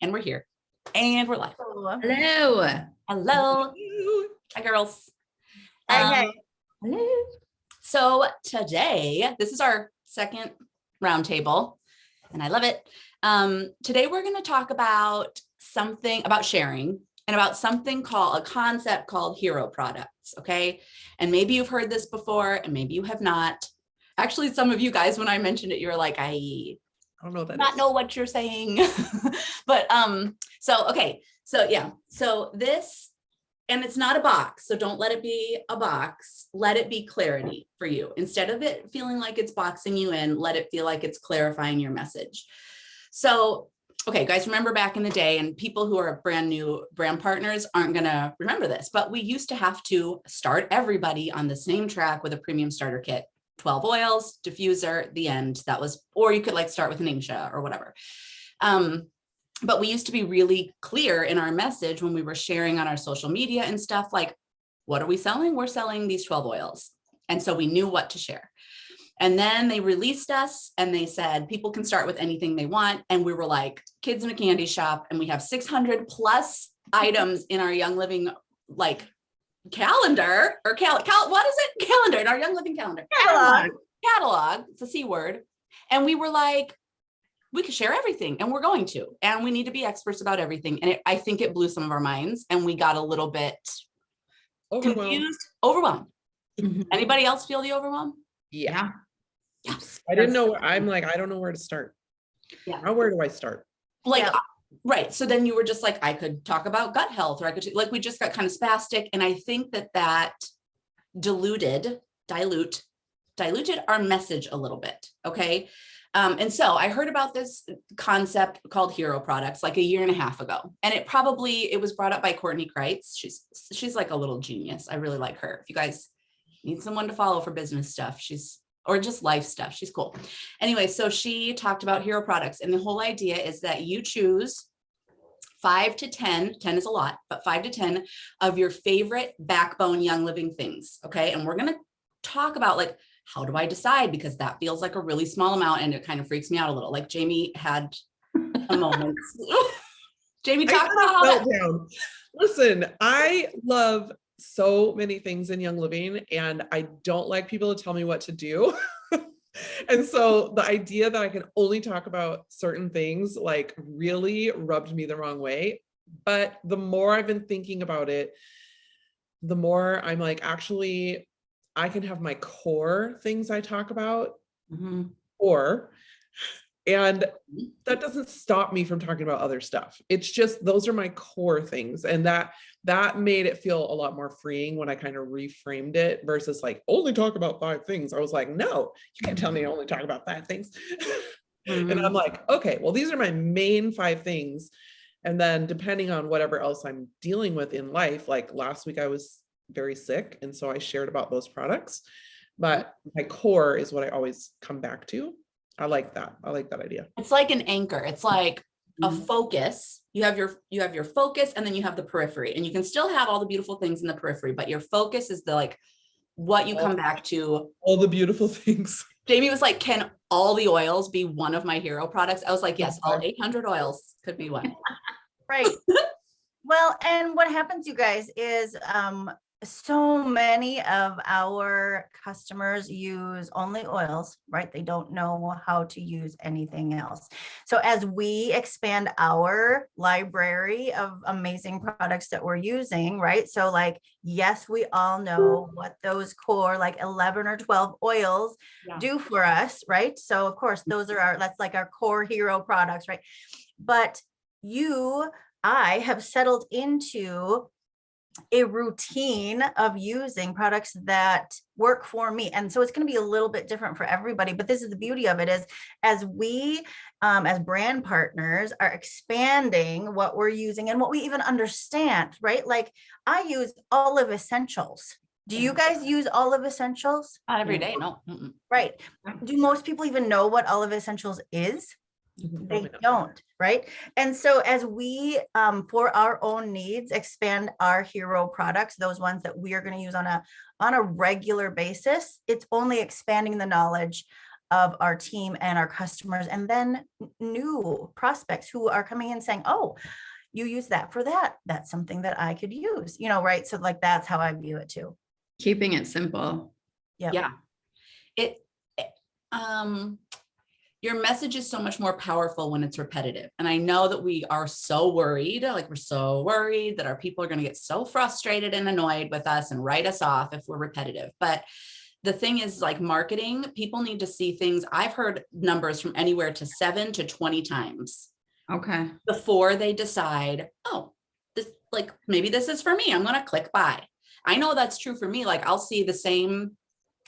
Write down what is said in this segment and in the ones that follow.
And we're here. And we're live. Hello. Hello. Hi, girls. Hello. So today, this is our second roundtable, and I love it. Today, we're going to talk about something about sharing and about something called a concept called hero products. Okay. And maybe you've heard this before, and maybe you have not. Actually, some of you guys, when I mentioned it, you were like, I don't know that. Know what you're saying. But so this, and it's not a box, so don't let it be a box. Let it be clarity for you. Instead of it feeling like it's boxing you in, let it feel like it's clarifying your message. So, okay, guys, remember back in the day, and people who are brand new brand partners aren't gonna remember this, but we used to have to start everybody on the same track with a premium starter kit. 12 oils, diffuser, the end. That was, or you could like start with an Ningxia or whatever. But we used to be really clear in our message when we were sharing on our social media and stuff, like, what are we selling? We're selling these 12 oils. And so we knew what to share. And then they released us and they said, people can start with anything they want. And we were like kids in a candy shop, and we have 600 plus items in our Young Living, like, calendar or what is it? Calendar, in our Young Living calendar. Catalog. It's a C word. And we were like, we could share everything, and we're going to, and we need to be experts about everything. And I think it blew some of our minds, and we got a little bit confused, overwhelmed. Mm-hmm. Anybody else feel the overwhelm? Yeah. Yes. I didn't know. I'm like, I don't know where to start. Yeah. Now, where do I start? Like, yeah. Right. So then you were just like, I could talk about gut health, or I could, like, we just got kind of spastic. And I think that diluted our message a little bit. Okay. And so I heard about this concept called hero products like a year and a half ago. And it was brought up by Courtney Kreitz. She's like a little genius. I really like her. If you guys need someone to follow for business stuff, or just life stuff, she's cool. Anyway, so she talked about hero products. And the whole idea is that you choose 5 to 10 is a lot, but 5 to 10 of your favorite backbone Young Living things. Okay. And we're going to talk about, like, how do I decide? Because that feels like a really small amount, and it kind of freaks me out a little. Like, Jamie had a moment. Jamie, talk about how that. Listen, I love so many things in Young Living, and I don't like people to tell me what to do. And so the idea that I can only talk about certain things, like, really rubbed me the wrong way. But the more I've been thinking about it, the more I'm like, actually, I can have my core things I talk about, and that doesn't stop me from talking about other stuff. It's just, those are my core things. And that made it feel a lot more freeing when I kind of reframed it versus like, only talk about 5 things. I was like, no, you can't tell me to only talk about 5 things. And I'm like, okay, well, these are my main 5 things. And then depending on whatever else I'm dealing with in life, like last week I was very sick, and so I shared about those products, but my core is what I always come back to. I like that idea. It's like an anchor. It's like a focus. You have your focus, and then you have the periphery, and you can still have all the beautiful things in the periphery, but your focus is the, like, what you come back to. All the beautiful things. Jamie was like, can all the oils be one of my hero products? I was like, yes, all 800 oils could be one. Right. Well, and what happens, you guys, is so many of our customers use only oils, right? They don't know how to use anything else. So as we expand our library of amazing products that we're using, right? So, like, yes, we all know what those core, like 11 or 12 oils do for us, right? So of course, that's like our core hero products, right? But I have settled into a routine of using products that work for me. And so it's going to be a little bit different for everybody, but this is the beauty of it, is as we, as brand partners, are expanding what we're using and what we even understand, right? Like, I use Olive Essentials. Do you guys use Olive Essentials? Not every day, no. Right. Do most people even know what Olive Essentials is? They don't, right? And so as we, for our own needs, expand our hero products, those ones that we are going to use on a regular basis, it's only expanding the knowledge of our team and our customers, and then new prospects who are coming in saying, oh, you use that for that. That's something that I could use, right? So like, that's how I view it too. Keeping it simple. Yep. Yeah. Your message is so much more powerful when it's repetitive. And I know that we are so worried, we're so worried that our people are going to get so frustrated and annoyed with us and write us off if we're repetitive. But the thing is, like marketing, people need to see things. I've heard numbers from anywhere to 7 to 20 times Okay. before they decide, oh, this, like, maybe this is for me. I'm going to click buy. I know that's true for me. Like, I'll see the same,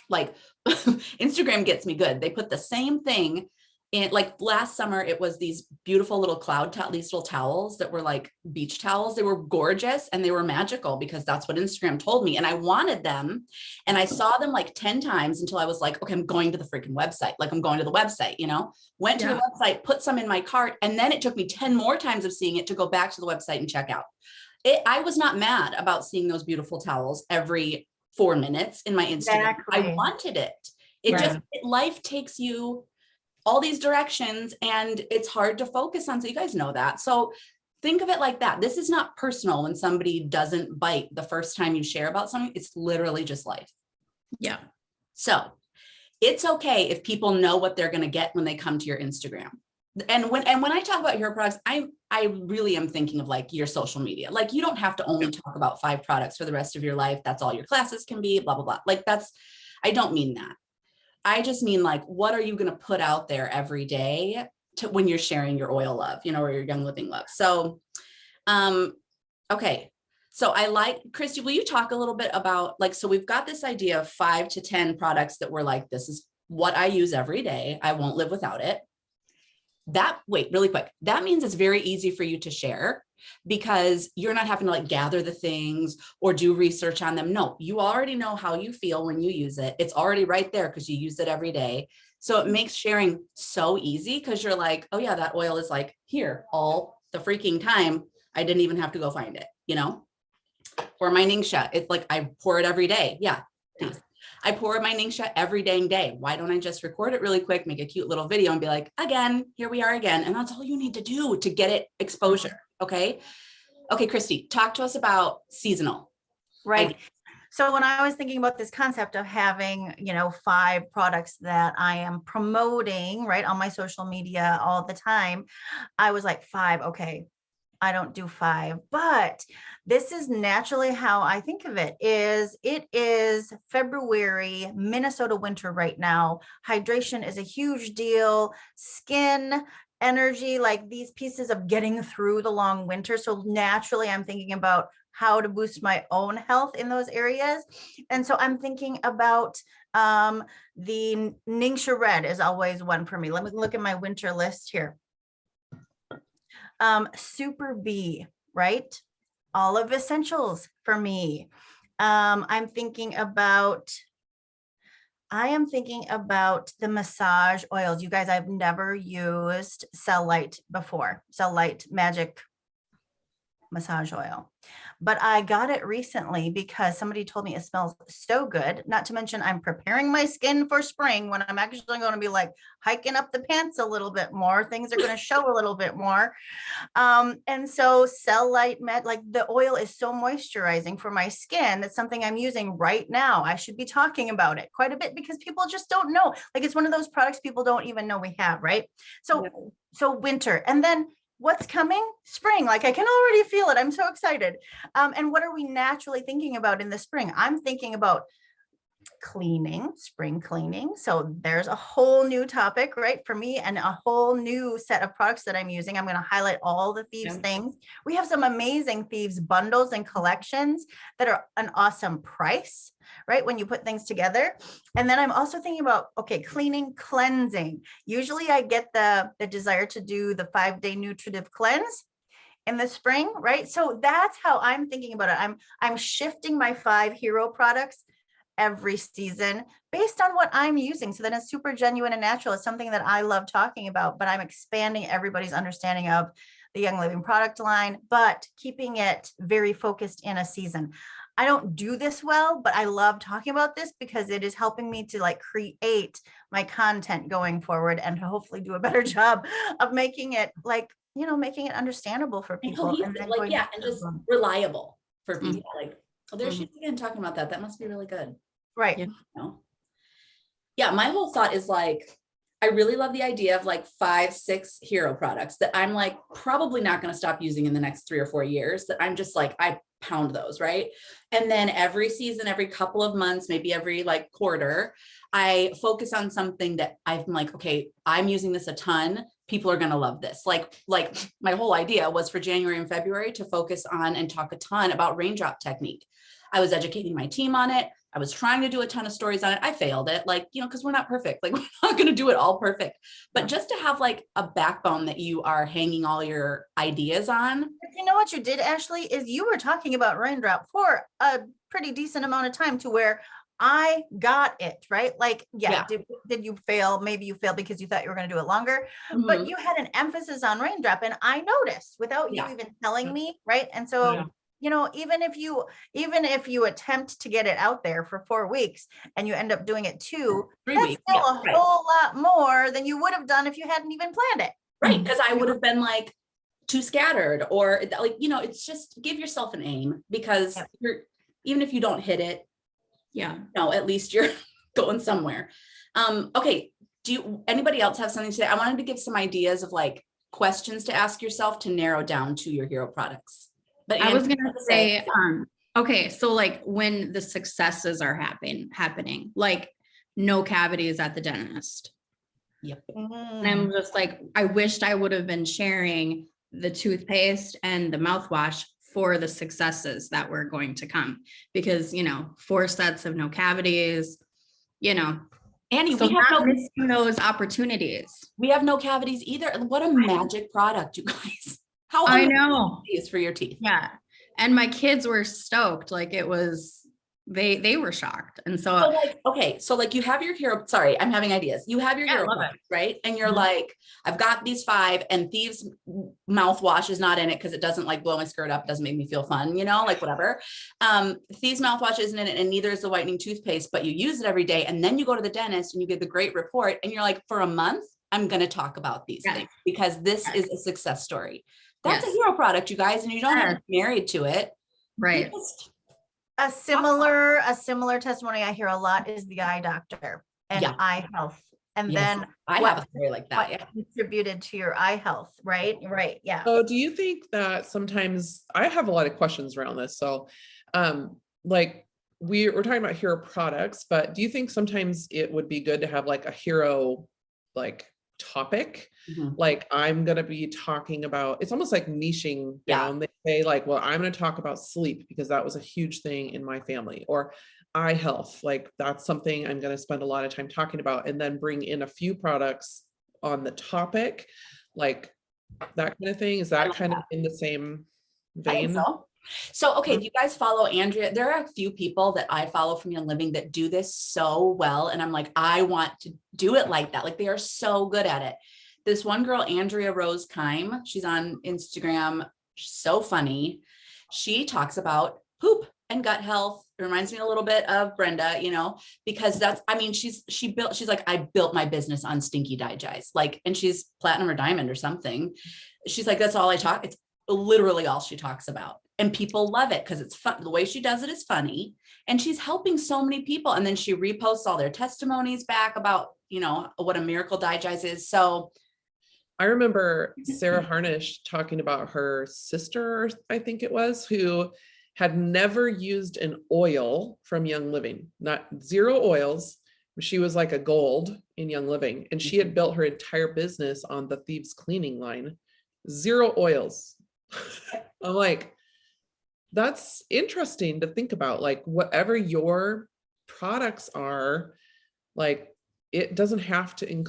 like Instagram gets me good. They put the same thing in, like last summer, it was these beautiful little these little towels that were like beach towels. They were gorgeous and they were magical because that's what Instagram told me. And I wanted them. And I saw them like 10 times until I was like, okay, I'm going to the freaking website. Like I'm going to the website, went to the website, put some in my cart. And then it took me 10 more times of seeing it to go back to the website and check out. I was not mad about seeing those beautiful towels every 4 minutes in my Instagram. Exactly. I wanted it. Life takes you all these directions and it's hard to focus on. So you guys know that. So think of it like that. This is not personal when somebody doesn't bite the first time you share about something. It's literally just life. Yeah. So it's okay if people know what they're going to get when they come to your Instagram. And when I talk about hero products, I really am thinking of like your social media. Like you don't have to only talk about 5 products for the rest of your life. That's all your classes can be, blah, blah, blah. Like I don't mean that. I just mean like, what are you going to put out there every day when you're sharing your oil love, or your Young Living love? So, okay. So Christy, will you talk a little bit about so we've got this idea of 5 to 10 products that we're like, this is what I use every day. I won't live without it. Wait, really quick. That means it's very easy for you to share because you're not having to gather the things or do research on them. No, you already know how you feel when you use it. It's already right there because you use it every day. So it makes sharing so easy because you're like, oh yeah, that oil is like here all the freaking time. I didn't even have to go find it, Or my Ningxia, it's like I pour it every day. Yeah, please. I pour my Ningxia every dang day. Why don't I just record it really quick, make a cute little video and be like, again, here we are again. And that's all you need to do to get it exposure. Okay. Okay, Christy, talk to us about seasonal. Right. So when I was thinking about this concept of having, 5 products that I am promoting, right, on my social media all the time, I was like 5. Okay, I don't do 5, but this is naturally how I think of it. It is February, Minnesota winter right now. Hydration is a huge deal. Skin, energy, like these pieces of getting through the long winter. So naturally, I'm thinking about how to boost my own health in those areas. And so I'm thinking about the Ningxia Red is always one for me. Let me look at my winter list here. Super B, right? Olive essentials for me. I am thinking about the massage oils. You guys, I've never used Cellulite before. Cellulite Magic Massage Oil. But I got it recently because somebody told me it smells so good. Not to mention I'm preparing my skin for spring when I'm actually going to be hiking up the pants a little bit more. Things are going to show a little bit more. And so Cellulite the oil is so moisturizing for my skin. That's something I'm using right now. I should be talking about it quite a bit because people just don't know. It's one of those products people don't even know we have, right? So winter. And then what's coming? Spring. I can already feel it. I'm so excited. And what are we naturally thinking about in the spring? I'm thinking about cleaning, spring cleaning. So there's a whole new topic, right, for me, and a whole new set of products that I'm using. I'm going to highlight all the Thieves things. We have some amazing Thieves bundles and collections that are an awesome price, right, when you put things together. And then I'm also thinking about, cleaning, cleansing. Usually I get the desire to do the 5-day nutritive cleanse in the spring, right? So that's how I'm thinking about it. I'm shifting my 5 hero products every season based on what I'm using. So then it's super genuine and natural. It's something that I love talking about, but I'm expanding everybody's understanding of the Young Living product line, but keeping it very focused in a season. I don't do this well, but I love talking about this because it is helping me to like create my content going forward and to hopefully do a better job of making it like, making it understandable for And people. And cohesive, then like, going yeah, back and to just them. reliable for Mhm. people. Like, oh, there she Mhm. is again talking about that. That must be really good. Right. Yeah. You know? Yeah, my whole thought is like, I really love the idea of like 5, 6 hero products that I'm like probably not going to stop using in the next 3 or 4 years, that I'm just like, I pound those, right? And then every season, every couple of months, maybe every like quarter, I focus on something that I'm like, okay, I'm using this a ton. People are going to love this. Like my whole idea was for January and February to focus on and talk a ton about raindrop technique. I was educating my team on it. I was trying to do a ton of stories on it. I failed it, like, because we're not perfect. Like, we're not going to do it all perfect. But just to have like a backbone that you are hanging all your ideas on. But you know what you did, Ashley, is you were talking about raindrop for a pretty decent amount of time to where I got it, right? Like, Yeah. did you fail? Maybe you failed because you thought you were going to do it longer, but Mhm. you had an emphasis on raindrop and I noticed without you Yeah. even telling me, right? And so, Yeah. even if you attempt to get it out there for 4 weeks and you end up doing it 2, 3 that's weeks. still Yeah, a right. whole lot more than you would have done if you hadn't even planned it. Right. Because I would have been like too scattered, or like, it's just give yourself an aim, because Yep. even if you don't hit it, Yeah. at least you're going somewhere. Okay. Anybody else have something to say? I wanted to give some ideas of like questions to ask yourself to narrow down to your hero products. But I was Anne, gonna say, okay, so like when the successes are happening, like no cavities at the dentist. Yep. And Mm. I'm just like, I wished I would have been sharing the toothpaste and the mouthwash for the successes that were going to come, because 4 sets of no cavities, Annie, so we have not no missing those opportunities. cavities either. What a magic product, you guys. How I amazing know. it is for your teeth. Yeah. And my kids were stoked. Like it was, they were shocked. And so So like, okay, so like you have your hero, sorry, I'm having ideas. You have your Yeah, I hero love it. products, right? And you're Mhm. like, I've got these 5, and Thieves mouthwash is not in it because it doesn't like blow my skirt up, doesn't make me feel fun, like whatever. Thieves mouthwash isn't in it, and neither is the whitening toothpaste, but you use it every day. And then you go to the dentist and you get the great report, and you're like, for a month, I'm going to talk about these Yes. things because this Yes. is a success story. That's a Yes. hero product, you guys, and you don't have Yes. to be married to it. You right. just- A similar testimony I hear a lot is the eye doctor and Yeah. eye health. And Yes, then I what- have a story like that. what Yeah. contributed to your eye health, right? Right. Yeah. So do you think that sometimes I have a lot of questions around this? So like we're talking about hero products, but do you think sometimes it would be good to have like a hero like topic? Mhm. Like I'm going to be talking about, it's almost like niching Yeah. down. They say like, well, I'm going to talk about sleep because that was a huge thing in my family, or eye health. Like that's something I'm going to spend a lot of time talking about, and then bring in a few products on the topic, like that kind of thing. Is that like kind of in the same I think vein? so. So, okay, do you guys follow Andrea? There are a few people that I follow from Young Living that do this so well. And I'm like, I want to do it like that. Like they are so good at it. This one girl, Andrea Rose Kime, she's on Instagram. She's so funny. She talks about poop and gut health. It reminds me a little bit of Brenda, because she's like, I built my business on stinky digest, like, and she's platinum or diamond or something. She's like, that's all I talk. It's literally all she talks about. And people love it because it's fun. The way she does it is funny. And she's helping so many people. And then she reposts all their testimonies back about, what a miracle digest is. So I remember Sarah Harnish talking about her sister, I think it was, who had never used an oil from Young Living, not 0 oils. She was like a gold in Young Living, and she had built her entire business on the Thieves cleaning line, 0 oils. I'm like, that's interesting to think about. Like whatever your products are, like it doesn't have to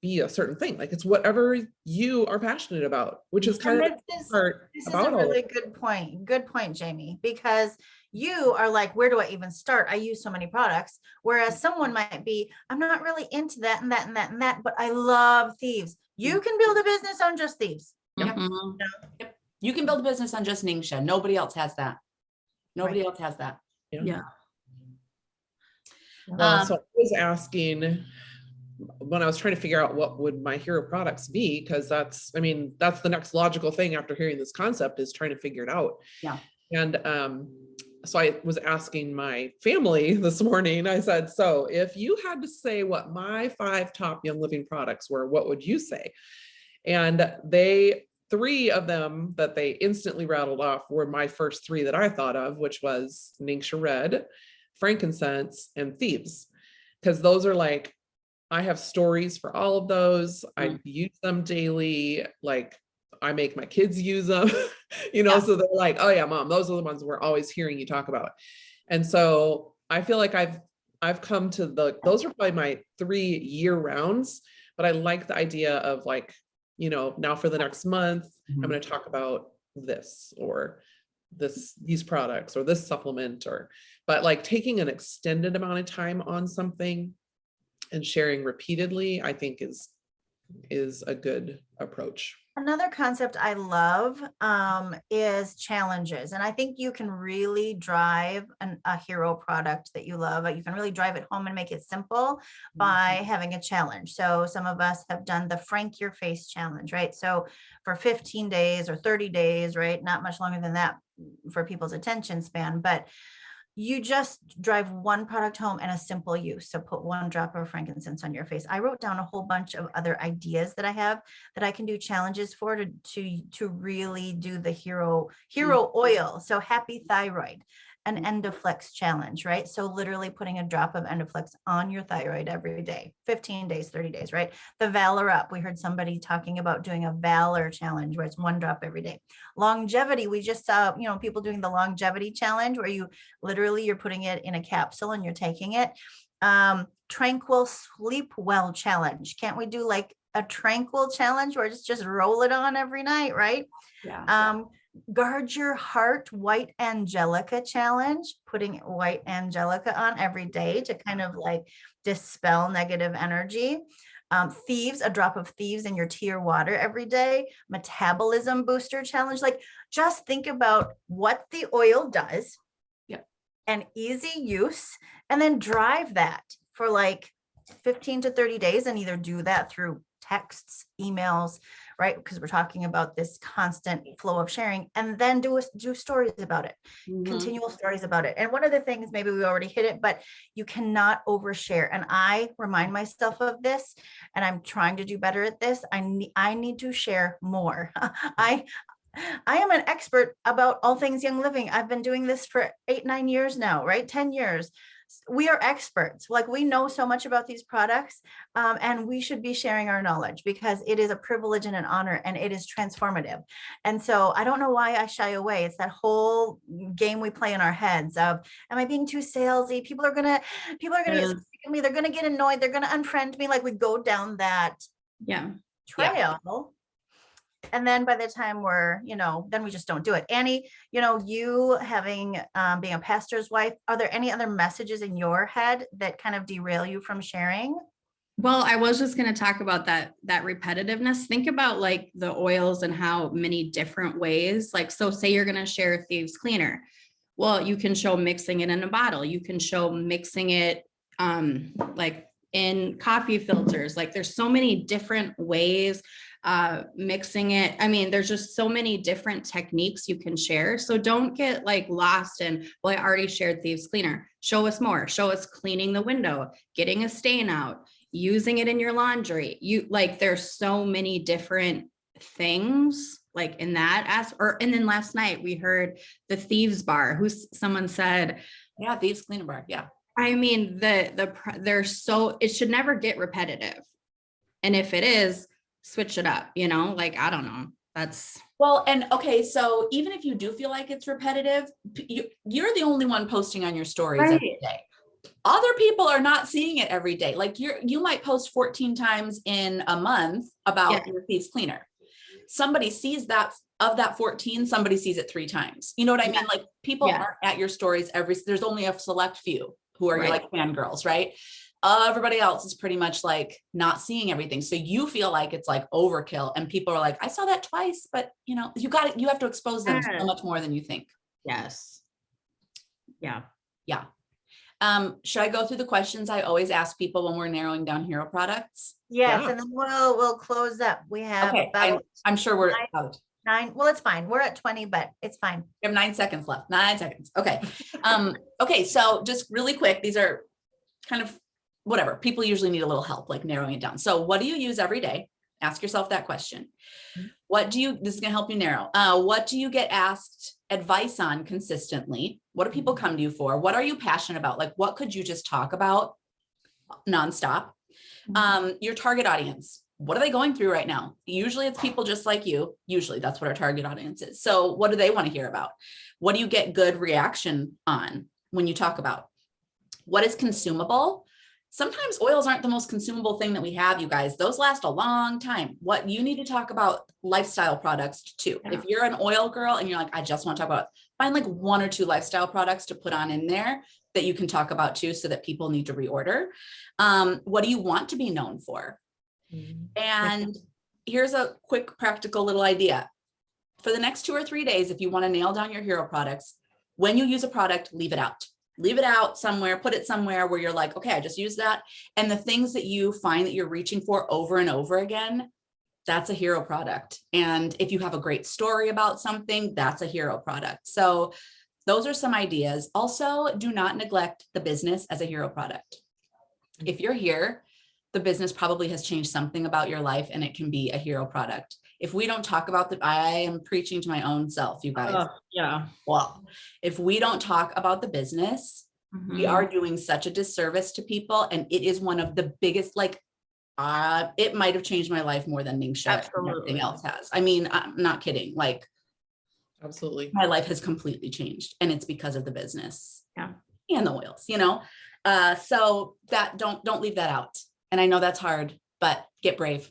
be a certain thing. Like it's whatever you are passionate about, which is kind of This part is a about all of really it. good point. Good point, Jamie, because you are like, where do I even start? I use so many products. Whereas someone might be, I'm not really into that and that and that and that, but I love Thieves. You can build a business on just Thieves. Yep. Mhm. you can build a business on just Ningxia. Nobody else has that. Nobody else has that. Yeah. So I was asking when I was trying to figure out what would my hero products be, because that's the next logical thing after hearing this concept is trying to figure it out. Yeah. And so I was asking my family this morning, I said, so if you had to say what my 5 top Young Living products were, what would you say? And 3 of them that they instantly rattled off were my first 3 that I thought of, which was Ningxia Red, frankincense, and thieves. Because those are like, I have stories for all of those. I use them daily. Like I make my kids use them, so they're like, oh yeah, mom, those are the ones we're always hearing you talk about. And so I feel like I've come to those are probably my 3 year rounds, but I like the idea of like, now for the next month, I'm going to talk about this or these products or this supplement but like taking an extended amount of time on something and sharing repeatedly, I think is a good approach. Another concept I love is challenges. And I think you can really drive a hero product that you love. You can really drive it home and make it simple by having a challenge. So some of us have done the Frank Your Face challenge, right? So for 15 days or 30 days, right? Not much longer than that for people's attention span, but you just drive one product home and a simple use. So put 1 drop of frankincense on your face. I wrote down a whole bunch of other ideas that I have that I can do challenges for to really do the hero oil. So Happy Thyroid, an Endoflex challenge, right? So literally putting a drop of Endoflex on your thyroid every day, 15 days, 30 days, right? The Valor Up, we heard somebody talking about doing a Valor challenge where it's 1 drop every day. Longevity, we just saw, people doing the longevity challenge where you're putting it in a capsule and you're taking it. Tranquil Sleep Well challenge. Can't we do like a tranquil challenge where it's just roll it on every night, right? Yeah. Guard Your Heart White Angelica challenge, putting white angelica on every day to kind of like dispel negative energy. Thieves, a drop of thieves in your tea or water every day. Metabolism booster challenge. Like just think about what the oil does. Yep. And easy use, and then drive that for like 15 to 30 days and either do that through texts, emails, right? Because we're talking about this constant flow of sharing, and then do stories about it, continual stories about it. And one of the things, maybe we already hit it, but you cannot overshare. And I remind myself of this, and I'm trying to do better at this. I need to share more. I am an expert about all things Young Living. I've been doing this for 8-9 years now, right? 10 years. We are experts. Like we know so much about these products, and we should be sharing our knowledge because it is a privilege and an honor, and it is transformative. And so I don't know why I shy away. It's that whole game we play in our heads of, am I being too salesy? People are gonna get sick of me. They're gonna get annoyed. They're gonna unfriend me. Like we go down that trail. And then by the time then we just don't do it. Annie, you having, being a pastor's wife, are there any other messages in your head that kind of derail you from sharing? Well, I was just going to talk about that repetitiveness. Think about like the oils and how many different ways, like, so say you're going to share Thieves Cleaner. Well, you can show mixing it in a bottle. You can show mixing it like in coffee filters. Like there's so many different ways mixing it. I mean, there's just so many different techniques you can share. So don't get like lost in, well, I already shared Thieves Cleaner. Show us more. Show us cleaning the window, getting a stain out, using it in your laundry. There's so many different things like in that and then last night we heard the Thieves Bar, someone said, yeah, Thieves Cleaner Bar. Yeah. I mean, it should never get repetitive. And if it is, switch it up, like, I don't know. Well, and okay, so even if you do feel like it's repetitive, you're the only one posting on your stories every day. Other people are not seeing it every day. Like you might post 14 times in a month about your Thieves Cleaner. Somebody sees that, of that 14, somebody sees it 3 times. You know what I mean? Like people aren't at your stories there's only a select few who are like fangirls, right? Everybody else is pretty much like not seeing everything. So you feel like it's like overkill, and people are like, I saw that twice, but you have to expose them so much more than you think. Yes. Yeah. Yeah. Should I go through the questions I always ask people when we're narrowing down hero products? Yes, Yeah. and then we'll close up. We have Okay, about I'm sure we're Nine. out. 9, well, it's fine. We're at 20, but it's fine. We have 9 seconds left. 9 seconds. Okay. Okay. So just really quick, these are kind of whatever. People usually need a little help, like narrowing it down. So what do you use every day? Ask yourself that question. This is going to help you narrow. What do you get asked advice on consistently? What do people come to you for? What are you passionate about? Like, what could you just talk about nonstop? Your target audience. What are they going through right now? Usually it's people just like you. Usually that's what our target audience is. So what do they want to hear about? What do you get good reaction on when you talk about? What is consumable? Sometimes oils aren't the most consumable thing that we have, you guys. Those last a long time. What you need to talk about lifestyle products too. Yeah. If you're an oil girl and you're like, I just want to talk about, find like 1 or 2 lifestyle products to put on in there that you can talk about too, so that people need to reorder. What do you want to be known for? And here's a quick practical little idea. For the next 2 or 3 days, if you want to nail down your hero products, when you use a product, leave it out. Leave it out somewhere, put it somewhere where you're like, okay, I just used that. And the things that you find that you're reaching for over and over again, that's a hero product. And if you have a great story about something, that's a hero product. So those are some ideas. Also, do not neglect the business as a hero product. If you're here, the business probably has changed something about your life and it can be a hero product. If we don't talk about that, I am preaching to my own self, you guys. Yeah. Well, if we don't talk about the business, we are doing such a disservice to people. And it is one of the biggest, like, it might have changed my life more than Ningxia and Absolutely. everything else has. I mean, I'm not kidding. Like, Absolutely. my life has completely changed, and it's because of the business. Yeah. And the oils, so that don't leave that out. And I know that's hard, but get brave.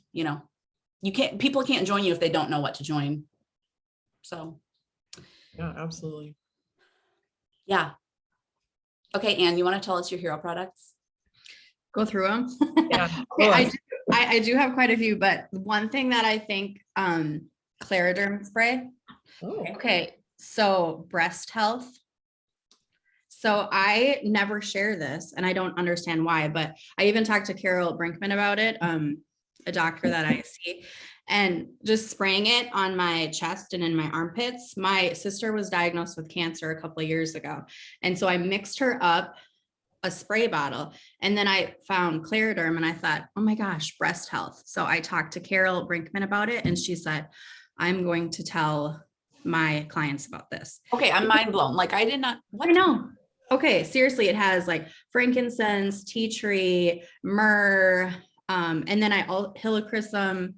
People can't join you if they don't know what to join. So Yeah, absolutely. yeah. Okay, Anne, you want to tell us your hero products? Go through them. Yeah. Okay, I do have quite a few, but one thing that I think, Clariderm spray. Oh, Okay, so breast health. So I never share this and I don't understand why, but I even talked to Carol Brinkman about it, a doctor that I see, and just spraying it on my chest and in my armpits. My sister was diagnosed with cancer a couple of years ago. And so I mixed her up a spray bottle, and then I found Clariderm and I thought, oh my gosh, breast health. So I talked to Carol Brinkman about it and she said, I'm going to tell my clients about this. Okay, I'm mind blown. Like, I did not. What? I know. Okay, seriously, it has like frankincense, tea tree, myrrh, and then helichrysum.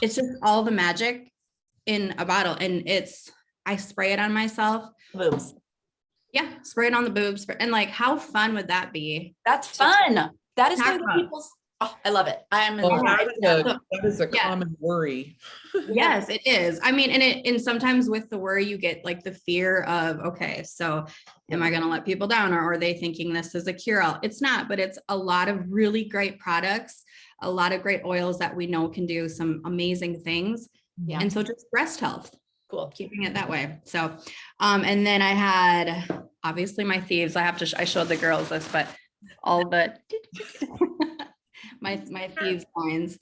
It's just all the magic in a bottle, and I spray it on myself. Boobs. Yeah, spray it on the boobs, and like, how fun would that be? That's fun. That is Talk going to about- people's. Oh, I love it. I am. well, that is a Yeah. common worry. Yes, it is. I mean, and sometimes with the worry, you get like the fear of, okay, so am I going to let people down, or are they thinking this is a cure-all? It's not, but it's a lot of really great products, a lot of great oils that we know can do some amazing things. Yeah. And so just breast health, Cool. keeping it that way. So, and then I had obviously my thieves. I showed the girls this, but all the my thieves lines.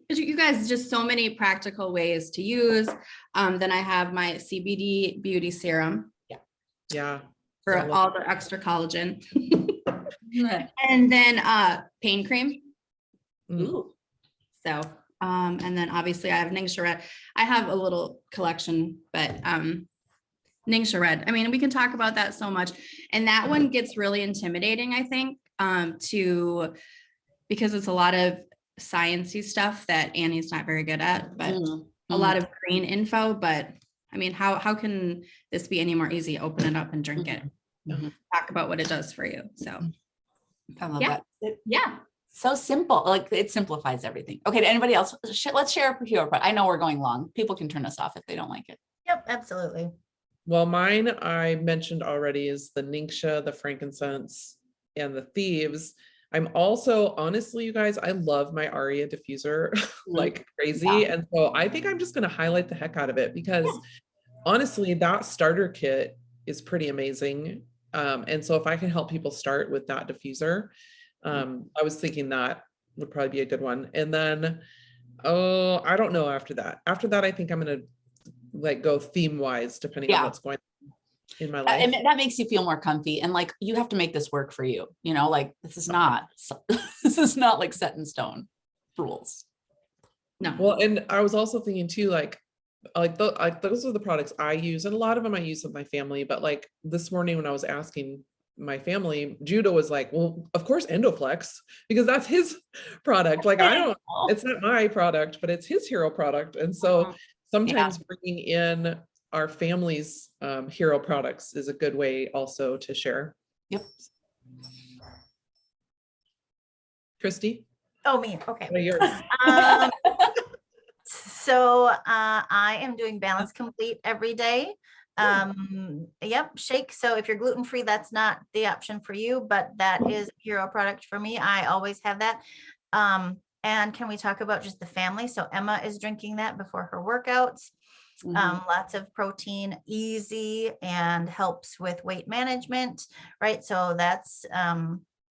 You guys, just so many practical ways to use. Then I have my CBD beauty serum Yeah. for I love all the extra collagen. And then pain cream. Ooh. So, and then obviously I have Ningxia Red. I have a little collection, but Ningxia Red. I mean, we can talk about that so much. And that one gets really intimidating, I think, because it's a lot of sciencey stuff that Annie's not very good at, but a lot of green info. But I mean, how can this be any more easy? Open it up and drink it. Mhm. Talk about what it does for you. So I love Yeah. that. yeah. So simple. Like, it simplifies everything. Okay. To anybody else, let's share a hero product. I know we're going long. People can turn us off if they don't like it. Yep, absolutely. Well, mine I mentioned already is the Ningxia, the frankincense, and the thieves. I'm also, honestly, you guys, I love my Aria diffuser like crazy. Yeah. And so I think I'm just going to highlight the heck out of it because honestly, that starter kit is pretty amazing. And so if I can help people start with that diffuser, I was thinking that would probably be a good one. And then, oh, I don't know after that. After that, I think I'm going to like go theme wise, depending on Yeah. what's going on in my life. And that makes you feel more comfy, and like you have to make this work for you, you know, like this is not like set in stone rules. No. Well, and I was also thinking too, like those are the products I use, and a lot of them I use with my family. But like this morning when I was asking my family, Judah was like, "Well, of course Endoflex, because that's his product." Like I don't, it's not my product, but it's his hero product. And so sometimes bringing in our family's hero products is a good way also to share. Yep. me. Christy, Okay. what are yours? So I am doing Balance Complete every day. Yep, shake. So if you're gluten-free, that's not the option for you, but that is a hero product for me. I always have that. And can we talk about just the family? So Emma is drinking that before her workouts. Lots of protein, easy, and helps with weight management, right? So that's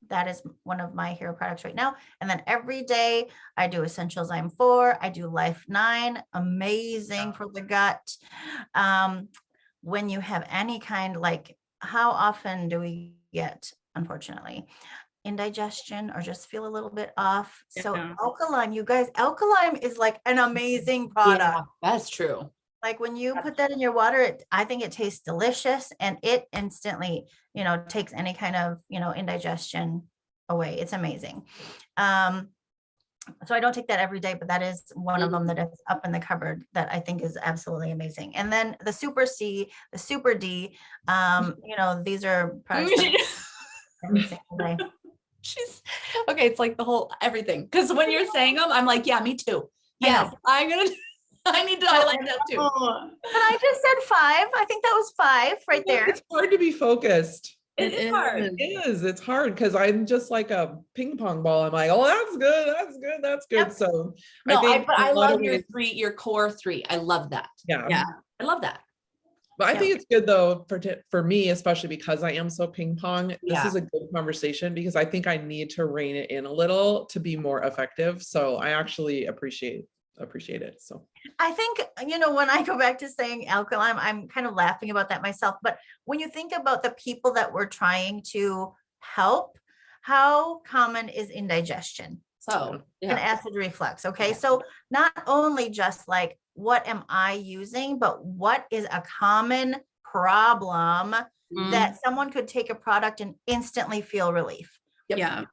that is one of my hero products right now. And then every day I do Essentialzyme 4, I do Life 9, amazing for the gut. When you have any kind, like how often do we get, unfortunately, indigestion or just feel a little bit off? So Yeah. Alkalign, you guys, Alkalign is like an amazing product. Yeah, that's true. Like when you put that in your water, I think it tastes delicious, and it instantly, takes any kind of, indigestion away. It's amazing. So I don't take that every day, but that is one of them that is up in the cupboard that I think is absolutely amazing. And then the Super C, the Super D, these are products every single day. She's okay. It's like the whole everything. Because when you're saying them, I'm like, yeah, me too. Yes, I need to highlight that too. But I just said 5. I think that was 5 right there. It's hard to be focused. It is hard. It is. It's hard because I'm just like a ping pong ball. I'm like, oh, that's good. That's good. That's good. Yep. So No, I think but I a lot love of your ways- your core 3. I love that. Yeah. I love that. But I Yeah. think it's good though for me, especially because I am so ping pong. This Yeah. is a good conversation because I think I need to rein it in a little to be more effective. So I actually appreciate it. So I think, when I go back to saying alkaline, I'm kind of laughing about that myself. But when you think about the people that we're trying to help, how common is indigestion So and acid reflux? Okay. So not only just like, what am I using, but what is a common problem that someone could take a product and instantly feel relief? Yep. Yeah.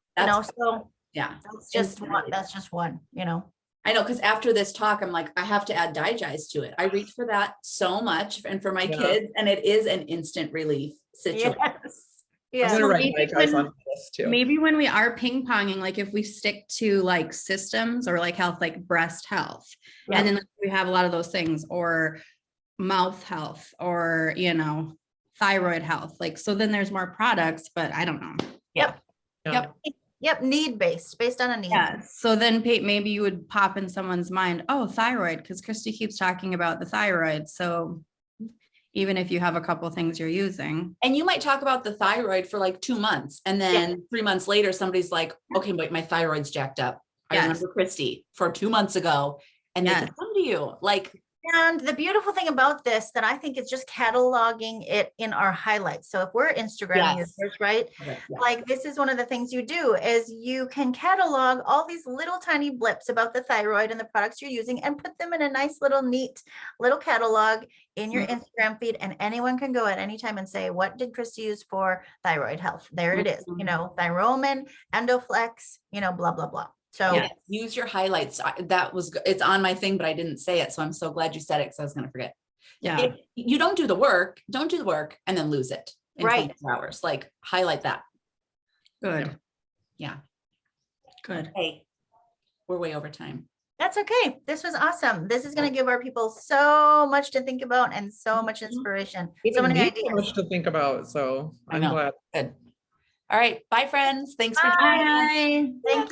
So yeah. that's just one, I know, because after this talk, I'm like, I have to add Digest to it. I reach for that so much and for my kids, and it is an instant relief situation. Yes. I'm Yeah. gonna write maybe my guys when- on this too. Maybe when we are ping ponging, like if we stick to like systems or like health, like breast health, Yeah. and then we have a lot of those things, or mouth health, or thyroid health, like, so then there's more products, but I don't know. Yeah. Yep. Based on a need. Yeah. So then maybe you would pop in someone's mind, oh, thyroid, because Christy keeps talking about the thyroid. So even if you have a couple things you're using. And you might talk about the thyroid for like 2 months, and then 3 months later, somebody's like, okay, wait, my thyroid's jacked up. I Yes. remember Christy for 2 months ago, and they can come to you like, And the beautiful thing about this that I think is just cataloging it in our highlights. So if we're Instagram Yes. users, right? Like this is one of the things you do is you can catalog all these little tiny blips about the thyroid and the products you're using and put them in a nice little neat little catalog in your Instagram feed, and anyone can go at any time and say, what did Christy use for thyroid health? There it is, Thyromin, Endoflex, blah, blah, blah. So yeah, use your highlights. It's on my thing, but I didn't say it. So I'm so glad you said it, because I was going to forget. Yeah. If you don't do the work and then lose it in Right. 24 hours. Like highlight that. Good. Yeah. Good. Hey, we're way over time. that's okay. This was awesome. This is going to give our people so much to think about and so much inspiration. So many So ideas. much to think about. So I I'm know. glad. Good. All right. Bye, friends. Thanks for joining us. Bye. Thank you.